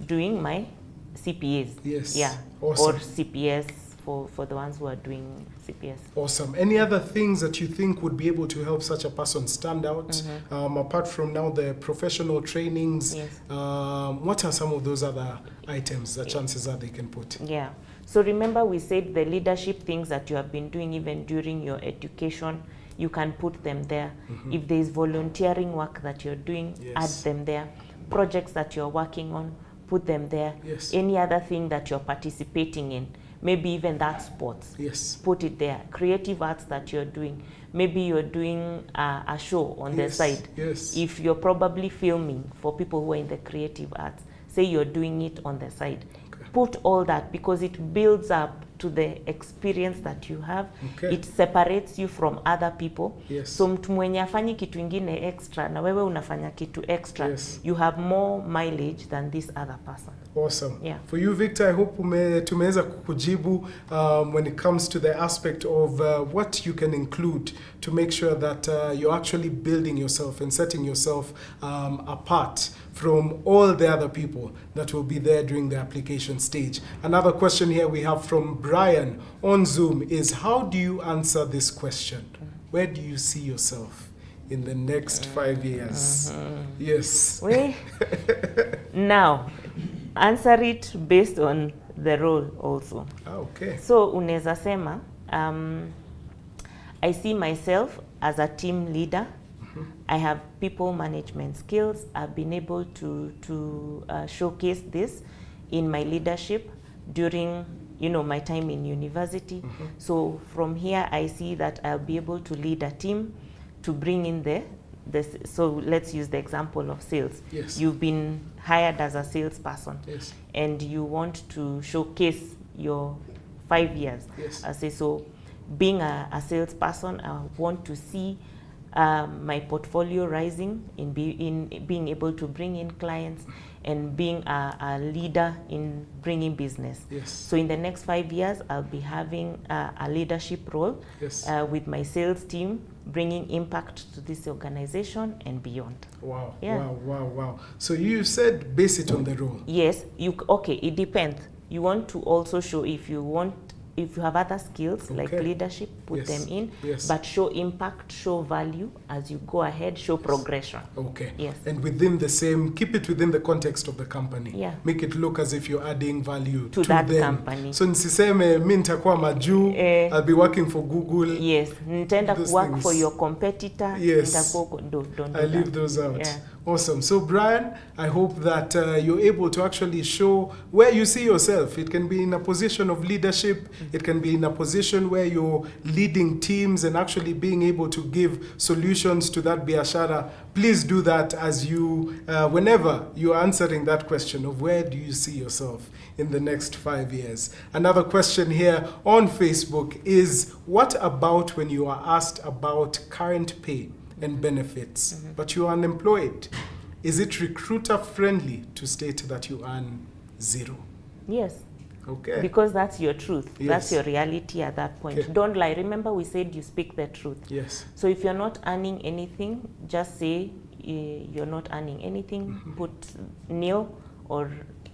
doing my CPAs. Yes. Yeah. Awesome. Or CPS for the ones who are doing CPS. Awesome. Any other things that you think would be able to help such a person stand out? Apart from now the professional trainings, Yes. What are some of those other items that chances are they can put? Yeah. So remember we said the leadership things that you have been doing even during your education, you can put them there. If there is volunteering work that you're doing, Yes. add them there. Projects that you're working on, put them there. Yes. Any other thing that you're participating in, maybe even that sports, Yes. put it there. Creative arts that you're doing, maybe you're doing a show on the side. Yes. If you're probably filming for people who are in the creative arts, say you're doing it on the side. Put all that because it builds up to the experience that you have. Okay. It separates you from other people. Yes. So mtu mwenye afanyi kitu ingine extra na wewe unafanya kitu extra, Yes. you have more mileage than this other person. Awesome. Yeah. For you, Victor, I hope tumeweza kukujibu when it comes to the aspect of what you can include to make sure that you're actually building yourself and setting yourself apart from all the other people that will be there during the application stage. Another question here we have from Brian on Zoom is, how do you answer this question? Where do you see yourself in the next 5 years? Yes. Now, answer it based on the role also. Okay. So unaweza sema, I see myself as a team leader. I have people management skills. I've been able to showcase this in my leadership during my time in university. So from here, I see that I'll be able to lead a team to bring in so let's use the example of sales. Yes. You've been hired as a salesperson. Yes. And you want to showcase your 5 years. Yes. I say, so being a salesperson, I want to see my portfolio rising in being able to bring in clients and being a leader in bringing business. Yes. So in the next 5 years, I'll be having a leadership role. Yes. With my sales team, bringing impact to this organization and beyond. Wow. Yeah. Wow. So you said base it on the role. Yes. Okay. It depends. You want to also show if you have other skills like leadership, put them in, but show impact, show value as you go ahead, show progression. Okay. Yes. And keep it within the context of the company. Yeah. Make it look as if you're adding value to that them. Company. So nisiseme mi nitakuwa majuu, I'll be working for Google. Yes. Nitaenda work for your competitor. Yes. Don't I leave those out. Yeah. Awesome. So Brian, I hope that you're able to actually show where you see yourself. It can be in a position of leadership. It can be in a position where you're leading teams and actually being able to give solutions to that biashara. Please do that as you, whenever you're answering that question of where do you see yourself in the next 5 years. Another question here on Facebook is, what about when you are asked about current pay and benefits, but you are unemployed? Is it recruiter friendly to state that you earn 0? Yes. Okay. Because that's your truth. Yes. That's your reality at that point. Okay. Don't lie. Remember, we said you speak the truth. Yes. So if you're not earning anything, just say you're not earning anything. Put nil or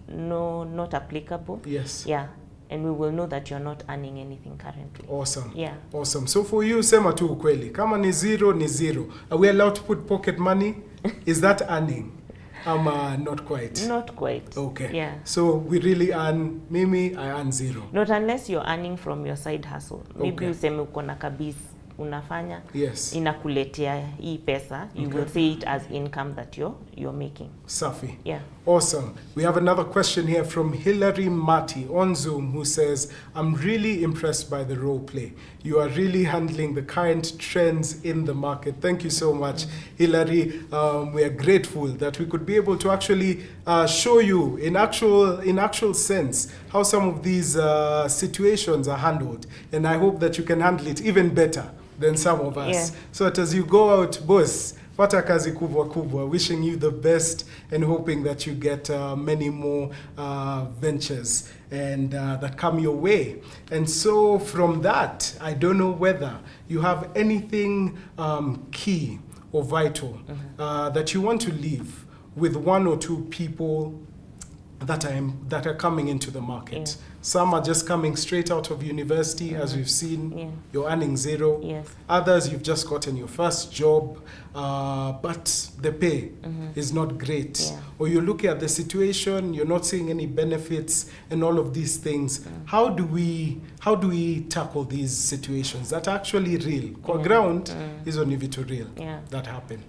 no, not applicable. Yes. Yeah. And we will know that you're not earning anything currently. Awesome. Yeah. Awesome. So for you, sema tu ukweli. Kama ni 0, ni 0. Are we allowed to put pocket money? Is that earning? Not quite. Not quite. Okay. Yeah. So we really earn, Mimi, I earn 0. Not unless you're earning from your side hustle. Maybe Okay. useme uko na kabiz unafanya. Yes. Inakuletea hii pesa. You will see it as income that you're making. Safi. Yeah. Awesome. We have another question here from Hilary Mati on Zoom, who says, I'm really impressed by the role play. You are really handling the current trends in the market. Thank you so much, Hilary. We are grateful that we could be able to actually show you in actual sense how some of these situations are handled. And I hope that you can handle it even better than some of us. Yeah. So that as you go out, boss, pata kazi kubwa kubwa, wishing you the best and hoping that you get many more ventures and that come your way. And so from that, I don't know whether you have anything key or vital that you want to leave with 1 or 2 people that are coming into the market. Yeah. Some are just coming straight out of university, as we've seen. Yeah. You're earning 0. Yes. Others, you've just gotten your first job, but the pay is not great. Yeah. Or you're looking at the situation, you're not seeing any benefits and all of these things. How do we tackle these situations that are actually real? Kwa ground is only vitu real that happen.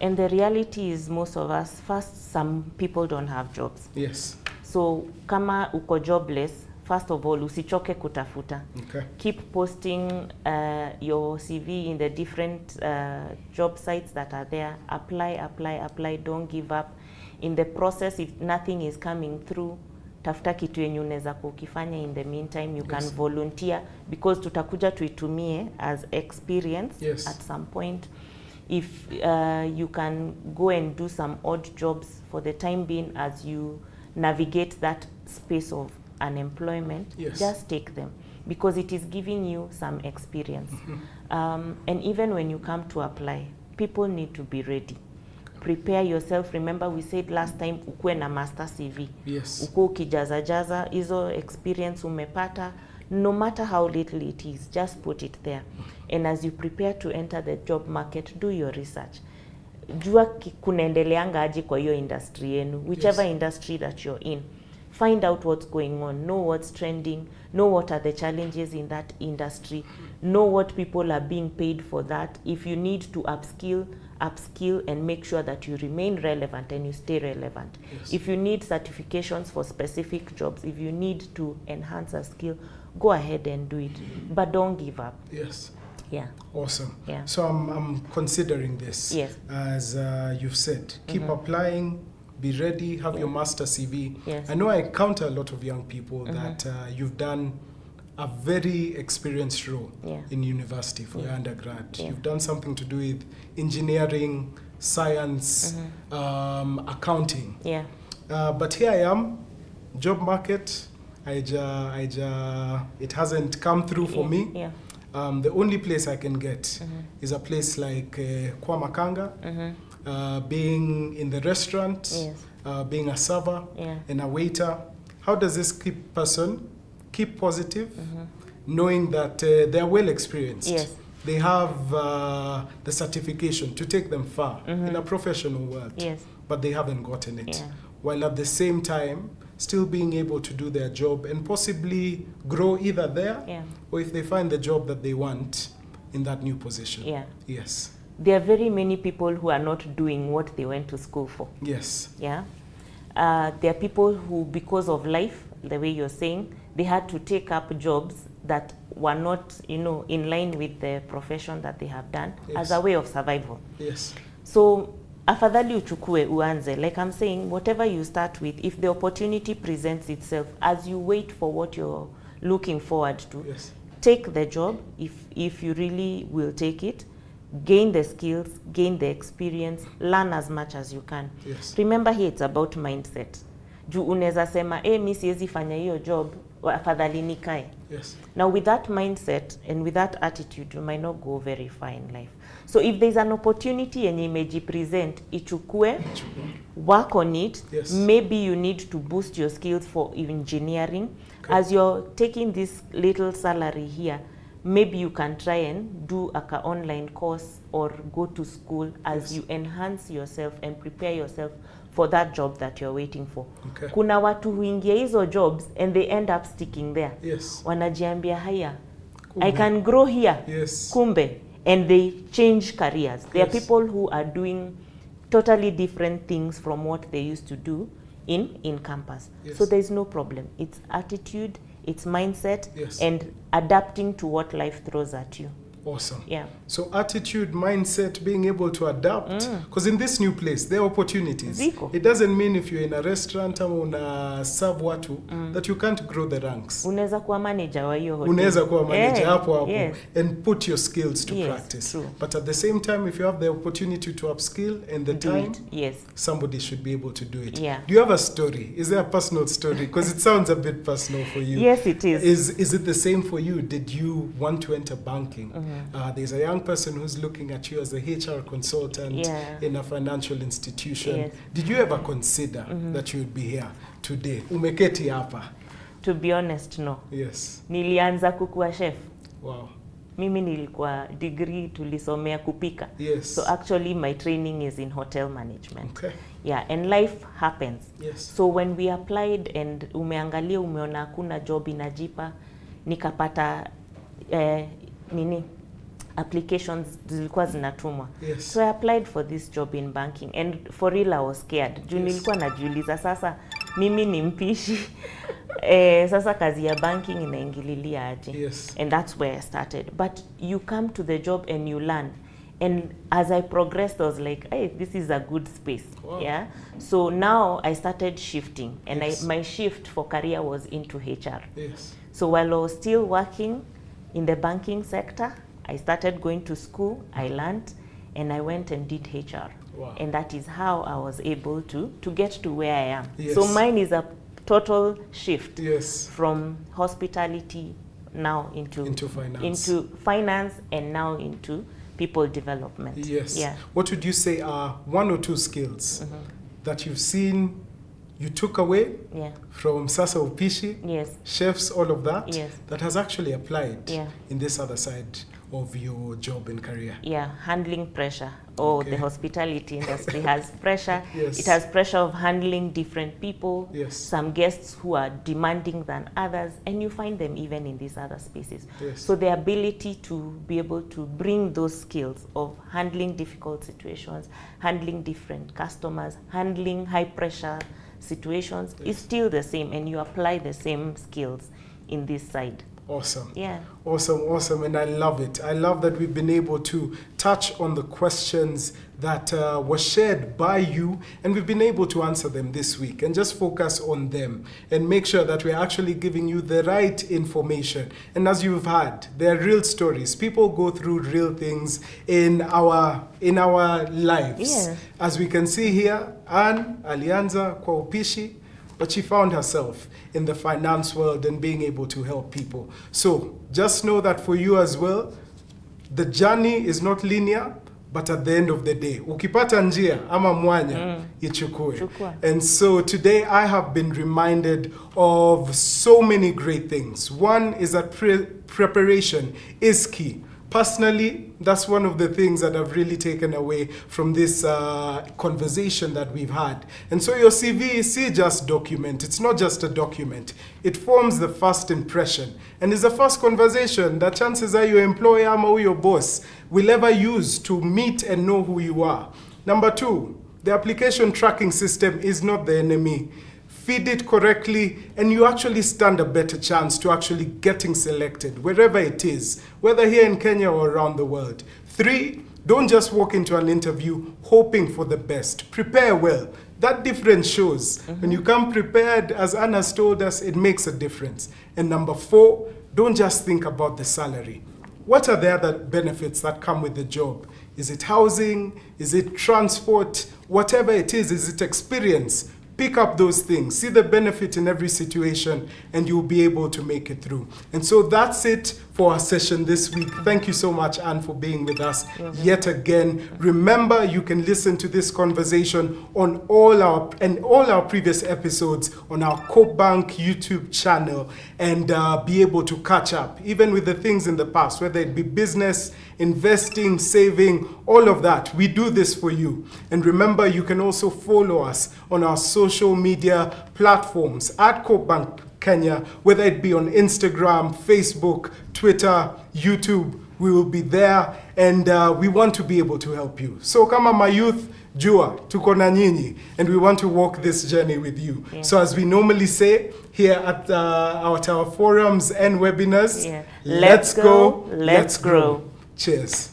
And the reality is, most of us, first, some people don't have jobs. Yes. So kama uko jobless, first of all, usichoke kutafuta. Okay. Keep posting your CV in the different job sites that are there. Apply. Don't give up. In the process, if nothing is coming through, tafuta kitu yenye unaweza kukifanya. In the meantime, you can volunteer, because tutakuja tuitumie as experience at some point. If you can go and do some odd jobs for the time being as you navigate that space of unemployment, just take them, because it is giving you some experience. And even when you come to apply, people need to be ready. Prepare yourself. Remember, we said last time, ukue na master CV. Yes. Ukue ukijaza hizo experience umepata, no matter how little it is, just put it there. And as you prepare to enter the job market, do your research. Jua kunaendeleanga aje kwa hiyo industry yenu, whichever industry that you're in. Find out what's going on, know what's trending, know what are the challenges in that industry, know what people are being paid for that. If you need to upskill and make sure that you remain relevant and you stay relevant. Yes. If you need certifications for specific jobs, if you need to enhance a skill, go ahead and do it, but don't give up. Yes. Yeah. Awesome. Yeah. So I'm considering this. Yes. As you've said, keep applying, be ready, have your master CV. Yes. I know I encounter a lot of young people that you've done a very experienced role in university for your undergrad. You've done something to do with engineering, science, accounting. Yeah. But here I am, job market, it hasn't come through for me. Yeah. The only place I can get is a place like Kwamakanga, being in the restaurant, being a server and a waiter. How does this person keep positive, knowing that they are well experienced? Yes. They have the certification to take them far in a professional world, but they haven't gotten it. While at the same time, still being able to do their job and possibly grow either there or if they find the job that they want in that new position. Yeah. Yes. there are very many people who are not doing what they went to school for. Yes. Yeah. There are people who, because of life, the way you're saying, they had to take up jobs that were not, you know, in line with the profession that they have done, yes, as a way of survival. Yes. So, afadhali uchukue uanze. Like I'm saying, whatever you start with, if the opportunity presents itself, as you wait for what you're looking forward to, yes, take the job if you really will take it. Gain the skills, gain the experience, learn as much as you can. Yes. Remember here it's about mindset. Juu unaweza sema, mi siwezi fanya hiyo job, afadhali nikae. Yes. Now with that mindset and with that attitude, you might not go very far in life. So if there's an opportunity yenye imejipresent, ichukue, work on it. Yes. Maybe you need to boost your skills for engineering. Okay. As you're taking this little salary here, maybe you can try and do a online course or go to school as, yes, you enhance yourself and prepare yourself for that job that you're waiting for. Okay. Kuna watu huingia hizo jobs and they end up sticking there. Yes. Wanajiambia haya, I can grow here. Yes. Kumbe. And they change careers. There, yes, are people who are doing totally different things from what they used to do in campus. Yes. So there's no problem. It's attitude, it's mindset, yes, and adapting to what life throws at you. Awesome. Yeah. So attitude, mindset, being able to adapt. Because in this new place, there are opportunities. Ziko. It doesn't mean if you're in a restaurant or una serve watu, that you can't grow the ranks. Unaweza kuwa manager wa hiyo hotel. Unaweza kuwa manager hapo hapo, yes, and put your skills to, yes, practice. True. But at the same time, if you have the opportunity to upskill and the do time, it. Yes, somebody should be able to do it. Yeah. Do you have a story? Is there a personal story? Because it sounds a bit personal for you. Yes, it is. Is it the same for you? Did you want to enter banking? There's a young person who's looking at you as a HR consultant, yeah, in a financial institution. Yes. Did you ever consider that you would be here today? Umeketi hapa. To be honest, no. Yes. Nilianza kukua chef. Wow. Mimi nilikuwa degree tulisomea kupika. Yes. So actually my training is in hotel management. Okay. Yeah, and life happens. Yes. So when we applied and umeangalia umeona hakuna job inajipa, nikapata applications zilikuwa zinatumwa. Yes. So I applied for this job in banking and for real I was scared. Juu nilikuwa najiuliza sasa mimi ni mpishi. Sasa kazi ya banking inaingililia aje. Yes. And that's where I started. But you come to the job and you learn. And as I progressed, I was like, hey, this is a good space. Wow. Yeah. So now I started shifting, and yes, my shift for career was into HR. Yes. So while I was still working in the banking sector, I started going to school, I learned, and I went and did HR. Wow. And that is how I was able to get to where I am. Yes. So mine is a total shift. Yes. From hospitality now into finance and now into people development. Yes. Yeah. What would you say are one or two skills that you've seen you took away from Sasa Upishi, yes, chefs, all of that, yes, that has actually applied in this other side of your job and career? Yeah, handling pressure. The hospitality industry has pressure. Yes. It has pressure of handling different people. Yes. Some guests who are demanding than others, and you find them even in these other spaces. Yes. So the ability to be able to bring those skills of handling difficult situations, handling different customers, handling high pressure situations is still the same, and you apply the same skills in this side. Awesome. Yeah. Awesome. And I love it. I love that we've been able to touch on the questions that were shared by you, and we've been able to answer them this week and just focus on them and make sure that we're actually giving you the right information. And as you've heard, they're real stories. People go through real things in our lives. Yeah. As we can see here, Anne alianza kwa upishi, but she found herself in the finance world and being able to help people. So just know that for you as well, the journey is not linear, but at the end of the day, ukipata njia ama mwanya, ichukue. And so today I have been reminded of so many great things. One is that preparation is key. Personally, that's one of the things that I've really taken away from this conversation that we've had. And so your CV is just document. It's not just a document. It forms the first impression. And it's the first conversation that chances are your employer or your boss will ever use to meet and know who you are. Number 2, the application tracking system is not the enemy. Feed it correctly, and you actually stand a better chance to actually getting selected, wherever it is, whether here in Kenya or around the world. 3, don't just walk into an interview hoping for the best. Prepare well. That difference shows. When you come prepared, as Anna's told us, it makes a difference. And number 4, don't just think about the salary. What are the other benefits that come with the job? Is it housing? Is it transport? Whatever it is it experience? Pick up those things, see the benefit in every situation, and you'll be able to make it through. And so that's it for our session this week. Thank you so much, Anne, for being with us yet again. Remember, you can listen to this conversation on all our previous episodes on our CoBank YouTube channel, and be able to catch up, even with the things in the past, whether it be business, investing, saving, all of that. We do this for you. And remember, you can also follow us on our social media platforms at CoBank Kenya, whether it be on Instagram, Facebook, Twitter, YouTube. We will be there, and we want to be able to help you. So kama mayouth, jua, tuko na nyinyi, and we want to walk this journey with you. Yeah. So as we normally say here at our forums and webinars, let's go, let's grow. Cheers.